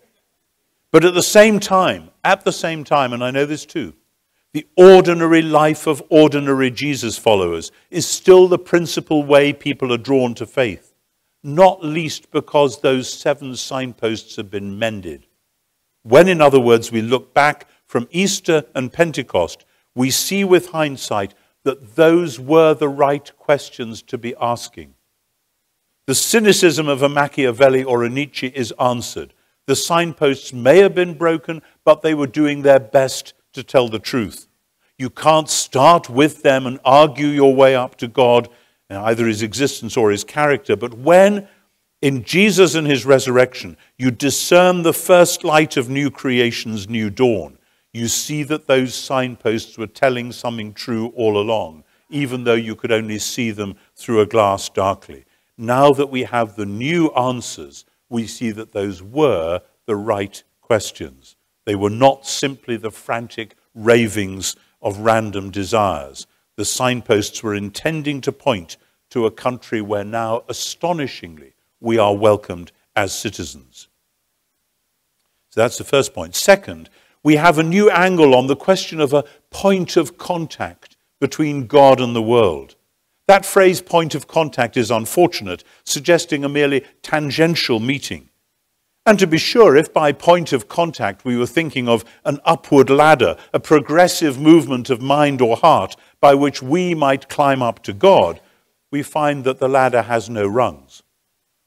Speaker 2: But at the same time, and I know this too, the ordinary life of ordinary Jesus followers is still the principal way people are drawn to faith, not least because those 7 signposts have been mended. When, in other words, we look back from Easter and Pentecost, we see with hindsight that those were the right questions to be asking. The cynicism of a Machiavelli or a Nietzsche is answered. The signposts may have been broken, but they were doing their best to tell the truth. You can't start with them and argue your way up to God, either his existence or his character. But when, in Jesus and his resurrection, you discern the first light of new creation's new dawn, you see that those signposts were telling something true all along, even though you could only see them through a glass darkly. Now that we have the new answers, we see that those were the right questions. They were not simply the frantic ravings of random desires. The signposts were intending to point to a country where now, astonishingly, we are welcomed as citizens. So that's the first point. Second, we have a new angle on the question of a point of contact between God and the world. That phrase, point of contact, is unfortunate, suggesting a merely tangential meeting. And to be sure, if by point of contact we were thinking of an upward ladder, a progressive movement of mind or heart by which we might climb up to God, we find that the ladder has no rungs.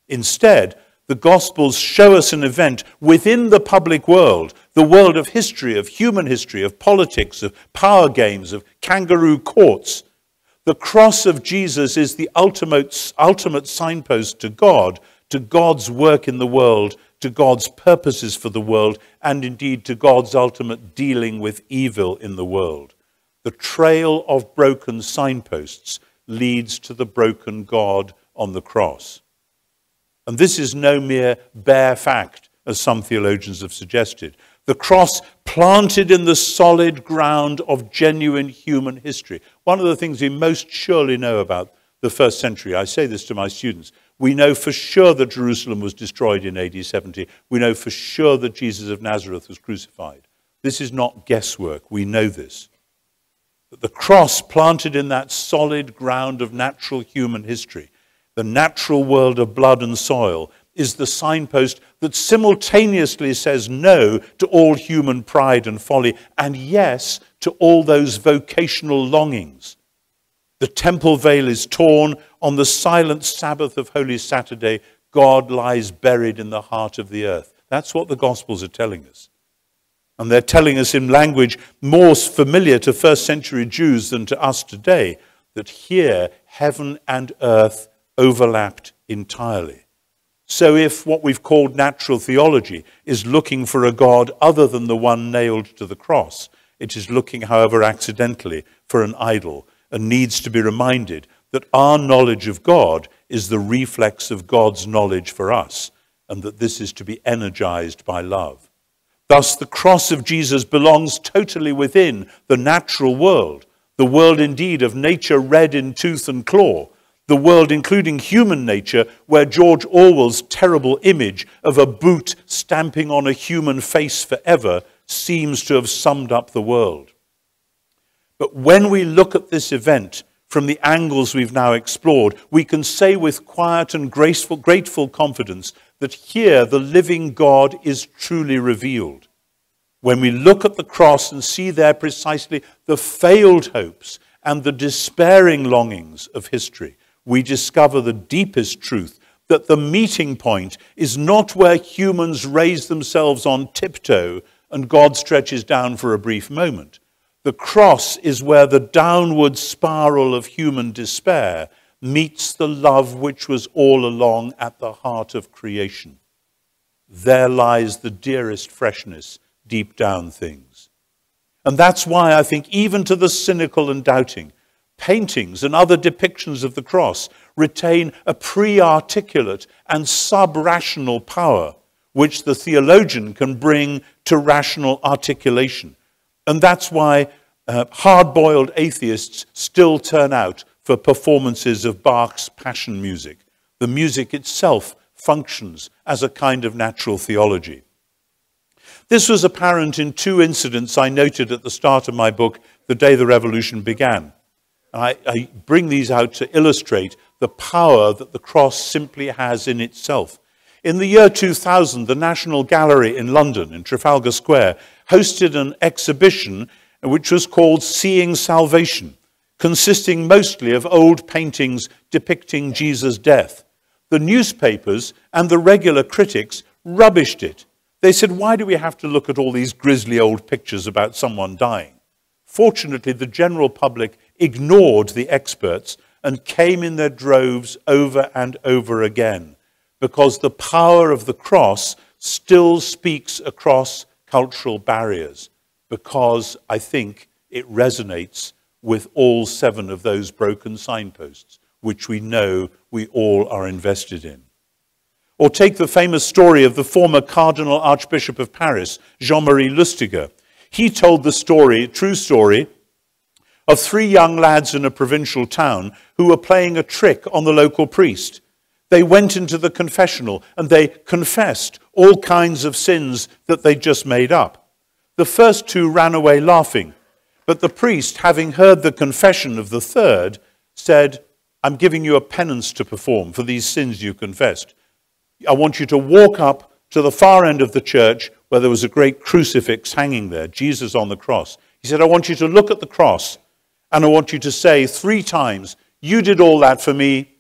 Speaker 2: Instead, the Gospels show us an event within the public world, the world of history, of human history, of politics, of power games, of kangaroo courts. The cross of Jesus is the ultimate signpost to God, to God's work in the world, to God's purposes for the world, and indeed to God's ultimate dealing with evil in the world. The trail of broken signposts leads to the broken God on the cross. And this is no mere bare fact, as some theologians have suggested. The cross planted in the solid ground of genuine human history. One of the things we most surely know about the first century, I say this to my students, we know for sure that Jerusalem was destroyed in AD 70. We know for sure that Jesus of Nazareth was crucified. This is not guesswork. We know this. That the cross planted in that solid ground of natural human history, the natural world of blood and soil, is the signpost that simultaneously says no to all human pride and folly and yes to all those vocational longings. The temple veil is torn. On the silent Sabbath of Holy Saturday, God lies buried in the heart of the earth. That's what the Gospels are telling us. And they're telling us in language more familiar to first century Jews than to us today, that here heaven and earth overlapped entirely. So if what we've called natural theology is looking for a God other than the one nailed to the cross, it is looking, however accidentally, for an idol, and needs to be reminded that our knowledge of God is the reflex of God's knowledge for us, and that this is to be energized by love. Thus, the cross of Jesus belongs totally within the natural world, the world indeed of nature red in tooth and claw, the world including human nature, where George Orwell's terrible image of a boot stamping on a human face forever seems to have summed up the world. But when we look at this event from the angles we've now explored, we can say with quiet and grateful confidence that here the living God is truly revealed. When we look at the cross and see there precisely the failed hopes and the despairing longings of history, we discover the deepest truth, that the meeting point is not where humans raise themselves on tiptoe and God stretches down for a brief moment. The cross is where the downward spiral of human despair meets the love which was all along at the heart of creation. There lies the dearest freshness deep down things. And that's why I think even to the cynical and doubting, paintings and other depictions of the cross retain a pre-articulate and sub-rational power which the theologian can bring to rational articulation. And that's why hard-boiled atheists still turn out for performances of Bach's Passion music. The music itself functions as a kind of natural theology. This was apparent in two incidents I noted at the start of my book, The Day the Revolution Began. I bring these out to illustrate the power that the cross simply has in itself. In the year 2000, the National Gallery in London, in Trafalgar Square, hosted an exhibition which was called Seeing Salvation, consisting mostly of old paintings depicting Jesus' death. The newspapers and the regular critics rubbished it. They said, why do we have to look at all these grisly old pictures about someone dying? Fortunately, the general public ignored the experts and came in their droves over and over again, because the power of the cross still speaks across cultural barriers, because I think it resonates with all 7 of those broken signposts, which we know we all are invested in. Or take the famous story of the former Cardinal Archbishop of Paris, Jean-Marie Lustiger. He told the story, true story, of 3 young lads in a provincial town who were playing a trick on the local priest. They went into the confessional and they confessed all kinds of sins that they'd just made up. The first 2 ran away laughing, but the priest, having heard the confession of the third, said, I'm giving you a penance to perform for these sins you confessed. I want you to walk up to the far end of the church where there was a great crucifix hanging there, Jesus on the cross. He said, I want you to look at the cross and I want you to say 3 times, you did all that for me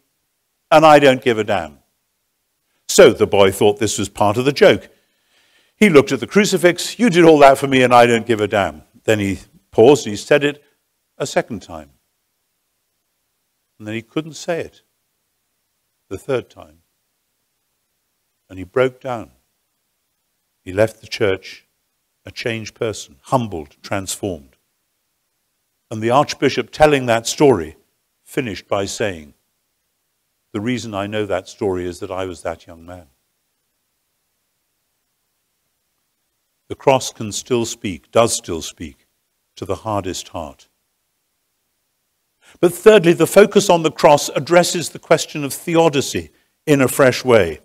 Speaker 2: and I don't give a damn. So the boy thought this was part of the joke. He looked at the crucifix, you did all that for me and I don't give a damn. Then he paused and he said it a second time. And then he couldn't say it the third time. And he broke down. He left the church a changed person, humbled, transformed. And the Archbishop telling that story finished by saying, the reason I know that story is that I was that young man. The cross can still speak, does still speak, to the hardest heart. But thirdly, the focus on the cross addresses the question of theodicy in a fresh way.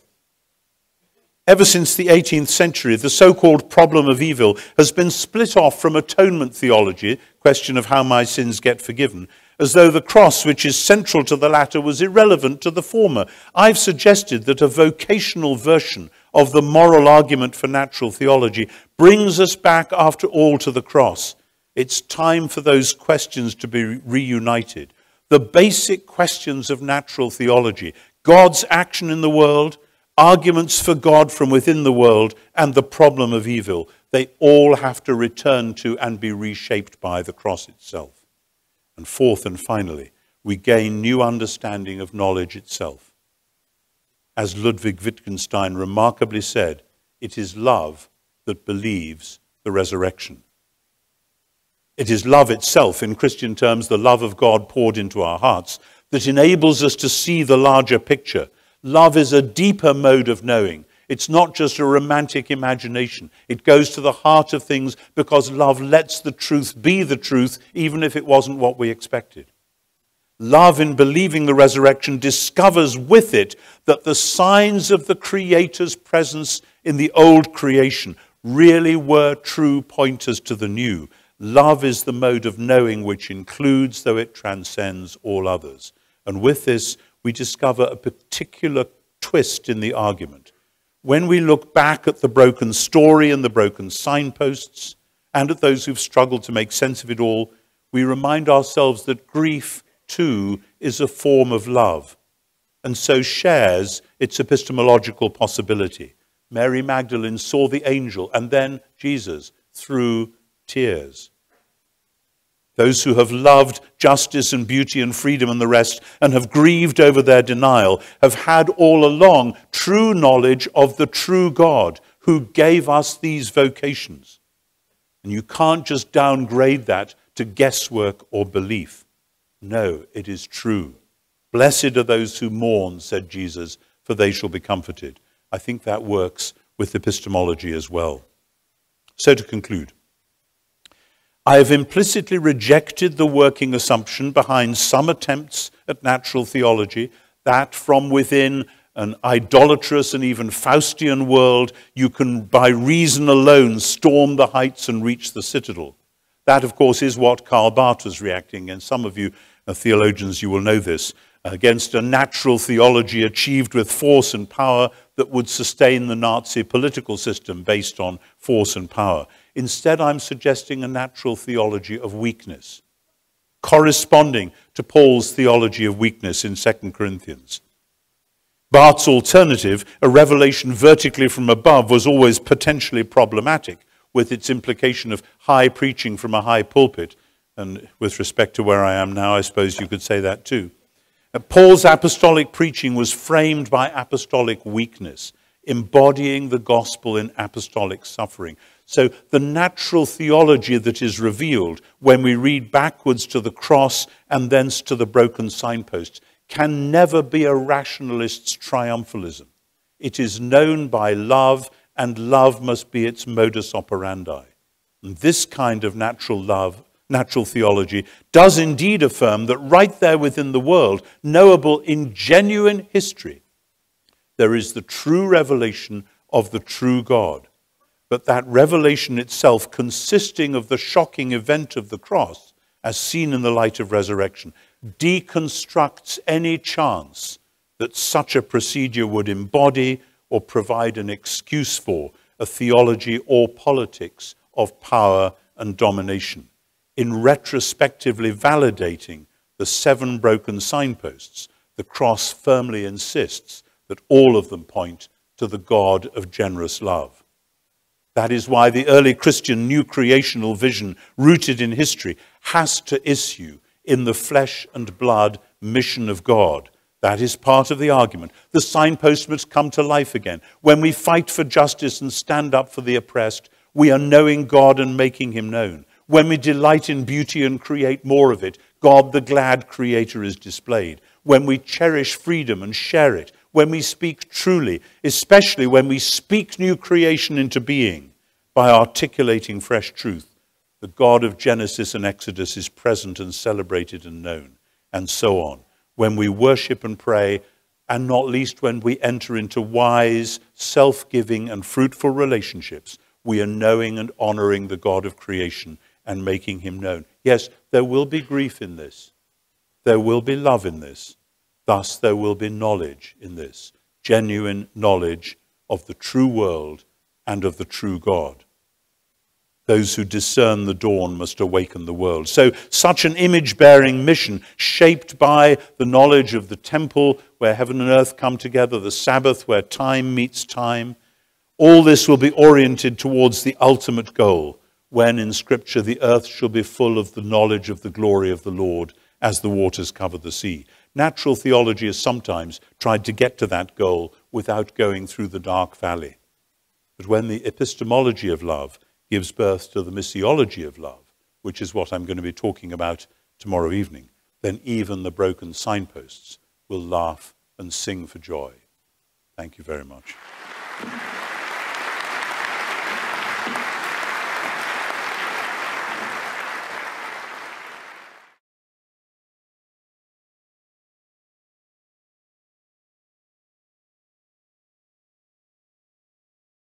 Speaker 2: Ever since the 18th century, the so-called problem of evil has been split off from atonement theology, question of how my sins get forgiven, as though the cross, which is central to the latter, was irrelevant to the former. I've suggested that a vocational version of the moral argument for natural theology brings us back, after all, to the cross. It's time for those questions to be reunited. The basic questions of natural theology, God's action in the world, arguments for God from within the world, and the problem of evil, they all have to return to and be reshaped by the cross itself. And fourth and finally, we gain new understanding of knowledge itself. As Ludwig Wittgenstein remarkably said, it is love that believes the resurrection. It is love itself, in Christian terms, the love of God poured into our hearts, that enables us to see the larger picture. Love is a deeper mode of knowing. It's not just a romantic imagination. It goes to the heart of things because love lets the truth be the truth, even if it wasn't what we expected. Love, in believing the resurrection, discovers with it that the signs of the Creator's presence in the old creation really were true pointers to the new. Love is the mode of knowing which includes, though it transcends, all others. And with this, we discover a particular twist in the argument. When we look back at the broken story and the broken signposts, and at those who've struggled to make sense of it all, we remind ourselves that grief, too, is a form of love, and so shares its epistemological possibility. Mary Magdalene saw the angel, and then Jesus, through tears. Those who have loved justice and beauty and freedom and the rest, and have grieved over their denial, have had all along true knowledge of the true God who gave us these vocations. And you can't just downgrade that to guesswork or belief. No, it is true. Blessed are those who mourn, said Jesus, for they shall be comforted. I think that works with epistemology as well. So to conclude, I have implicitly rejected the working assumption behind some attempts at natural theology that from within an idolatrous and even Faustian world, you can, by reason alone, storm the heights and reach the citadel. That, of course, is what Karl Barth was reacting, and some of you are theologians, you will know this, against a natural theology achieved with force and power that would sustain the Nazi political system based on force and power. Instead, I'm suggesting a natural theology of weakness, corresponding to Paul's theology of weakness in 2 Corinthians. Barth's alternative, a revelation vertically from above, was always potentially problematic, with its implication of high preaching from a high pulpit. And with respect to where I am now, I suppose you could say that too. Paul's apostolic preaching was framed by apostolic weakness, embodying the gospel in apostolic suffering. So the natural theology that is revealed when we read backwards to the cross and thence to the broken signposts can never be a rationalist's triumphalism. It is known by love, and love must be its modus operandi. And this kind of natural theology does indeed affirm that right there within the world, knowable in genuine history, there is the true revelation of the true God. But that revelation itself, consisting of the shocking event of the cross, as seen in the light of resurrection, deconstructs any chance that such a procedure would embody or provide an excuse for a theology or politics of power and domination, in retrospectively validating the 7 broken signposts. The cross firmly insists that all of them point to the God of generous love. That is why the early Christian new creational vision, rooted in history, has to issue in the flesh and blood mission of God. That is part of the argument. The signpost must come to life again. When we fight for justice and stand up for the oppressed, we are knowing God and making him known. When we delight in beauty and create more of it, God the glad creator is displayed. When we cherish freedom and share it, when we speak truly, especially when we speak new creation into being by articulating fresh truth, the God of Genesis and Exodus is present and celebrated and known, and so on. When we worship and pray, and not least when we enter into wise, self-giving and fruitful relationships, we are knowing and honoring the God of creation and making him known. Yes, there will be grief in this. There will be love in this. Thus there will be knowledge in this, genuine knowledge of the true world and of the true God. Those who discern the dawn must awaken the world. So such an image-bearing mission, shaped by the knowledge of the temple where heaven and earth come together, the Sabbath where time meets time, all this will be oriented towards the ultimate goal, when in Scripture the earth shall be full of the knowledge of the glory of the Lord as the waters cover the sea. Natural theology has sometimes tried to get to that goal without going through the dark valley. But when the epistemology of love gives birth to the missiology of love, which is what I'm going to be talking about tomorrow evening, then even the broken signposts will laugh and sing for joy. Thank you very much.